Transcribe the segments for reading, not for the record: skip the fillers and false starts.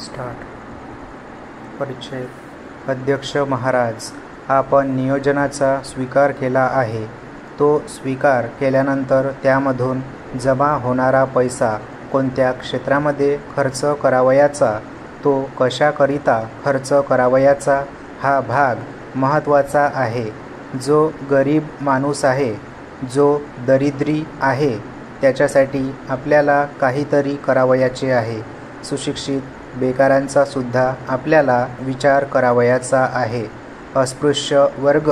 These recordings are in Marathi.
स्टार्ट. परिचय. अध्यक्ष महाराज, आपण नियोजनाचा स्वीकार केला आहे. तो स्वीकार केल्यानंतर त्यामधून जमा होणारा पैसा कोणत्या क्षेत्रामध्ये खर्च करावयाचा, तो कशाकरिता खर्च करावयाचा हा भाग महत्त्वाचा आहे. जो गरीब माणूस आहे, जो दरिद्री आहे, त्याच्यासाठी आपल्याला काहीतरी करावयाचे आहे. सुशिक्षित बेकारांचा सुद्धा आपल्याला विचार करावयाचा आहे. अस्पृश्य वर्ग,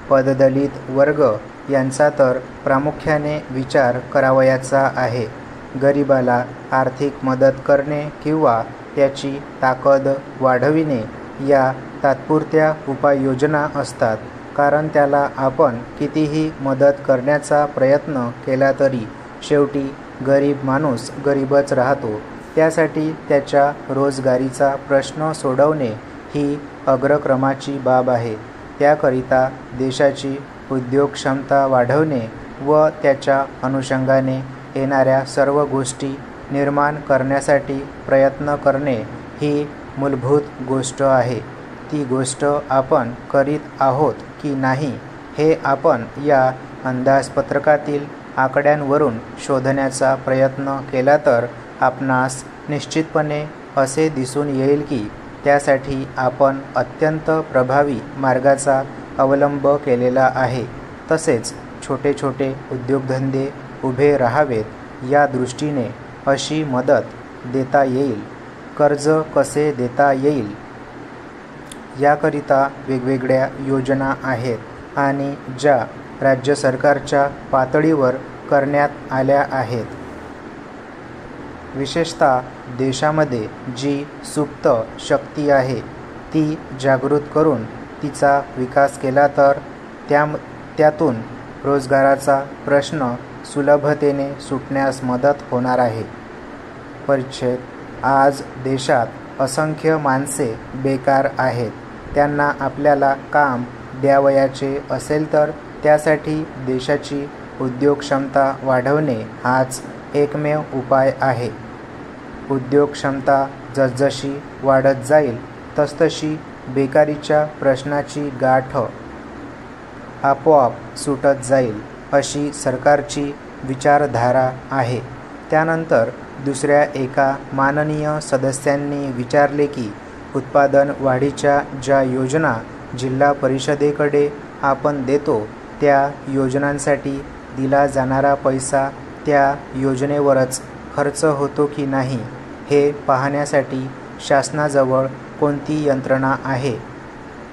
पददलित वर्ग यांचा तर प्रामुख्याने विचार करावयाचा आहे. गरिबाला आर्थिक मदत करणे किंवा त्याची ताकद वाढविणे या तात्पुरत्या उपाययोजना असतात, कारण त्याला आपण कितीही मदत करण्याचा प्रयत्न केला तरी शेवटी गरीब माणूस गरीबच राहतो. त्यासाठी त्याच्या रोजगारीचा प्रश्न सोडवणे ही अग्रक्रमाची बाब आहे. त्याकरिता देशाची उद्योगक्षमता वाढवणे व त्याच्या अनुषंगाने येणाऱ्या सर्व गोष्टी निर्माण करण्यासाठी प्रयत्न करणे ही मूलभूत गोष्ट आहे. ती गोष्ट आपण करीत आहोत की नाही हे आपण या अंदाजपत्रकातील आकड्यांवरून शोधण्याचा प्रयत्न केला तर आपणास निश्चितपणे असे दिसून येईल की त्यासाठी आपण अत्यंत प्रभावी मार्गाचा अवलंब केलेला आहे. तसेच छोटे छोटे उद्योगधंदे उभे राहावेत या दृष्टीने अशी मदत देता येईल, कर्ज कसे देता येईल याकरिता वेगवेगळ्या योजना आहेत आणि ज्या राज्य सरकारच्या पातळीवर करण्यात आल्या आहेत. विशेषतः देशामध्ये जी सुप्त शक्ती आहे ती जागृत करून तिचा विकास केला तर त्यातून रोजगाराचा प्रश्न सुलभतेने सुटण्यास मदत होणार आहे. परिच्छेद. आज देशात असंख्य माणसे बेकार आहेत. त्यांना आपल्याला काम द्यावयाचे असेल तर त्यासाठी देशाची उद्योगक्षमता वाढवणे हाच एकमेव उपाय आहे. उद्योगक्षमता जसजशी वाढत जाईल तसतशी बेकारीच्या प्रश्नाची गाठ आपोआप सुटत जाईल अशी सरकारची विचारधारा आहे. त्यानंतर दुसऱ्या एका माननीय सदस्यांनी विचारले की उत्पादन वाढीच्या ज्या योजना जिल्हा परिषदेकडे आपण देतो त्या योजनांसाठी दिला जाणारा पैसा त्या योजनेवरच खर्च होतो की नाही हे पाहण्यासाठी शासनाजवळ कोणती यंत्रणा आहे.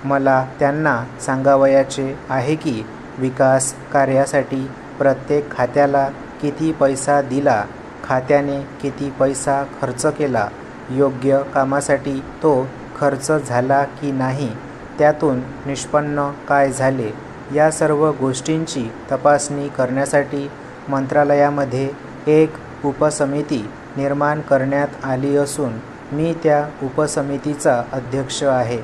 मला त्यांना सांगावयाचे आहे की विकास कार्यासाठी प्रत्येक खात्याला किती पैसा दिला, खात्याने किती पैसा खर्च केला, योग्य कामासाठी तो खर्च झाला की नाही, त्यातून निष्पन्न काय झाले या सर्व गोष्टींची तपासणी करण्यासाठी मंत्रालयामध्ये एक उपसमिती निर्माण करण्यात आली असून मी त्या उपसमितीचा अध्यक्ष आहे.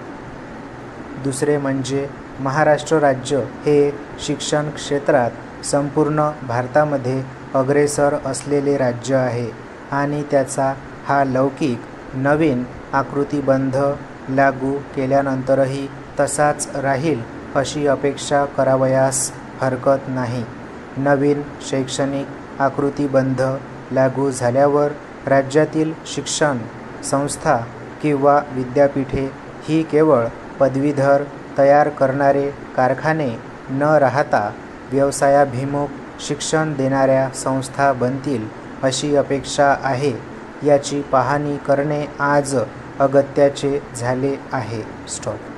दुसरे म्हणजे महाराष्ट्र राज्य हे शिक्षण क्षेत्रात संपूर्ण भारतामध्ये अग्रेसर असलेले राज्य आहे आणि त्याचा हा लौकिक नवीन आकृतिबंध लागू केल्यानंतरही तसाच राहील अशी अपेक्षा करावयास हरकत नाही. नवीन शैक्षणिक आकृतिबंध लागू झाल्यावर राज्यातील शिक्षण संस्था किंवा विद्यापीठे ही केवळ पदवीधर तयार करणारे कारखाने न राहता व्यवसायाभिमुख शिक्षण देणाऱ्या संस्था बनतील अशी अपेक्षा आहे. याची पाहणी करणे आज अगत्याचे झाले आहे. स्टॉप.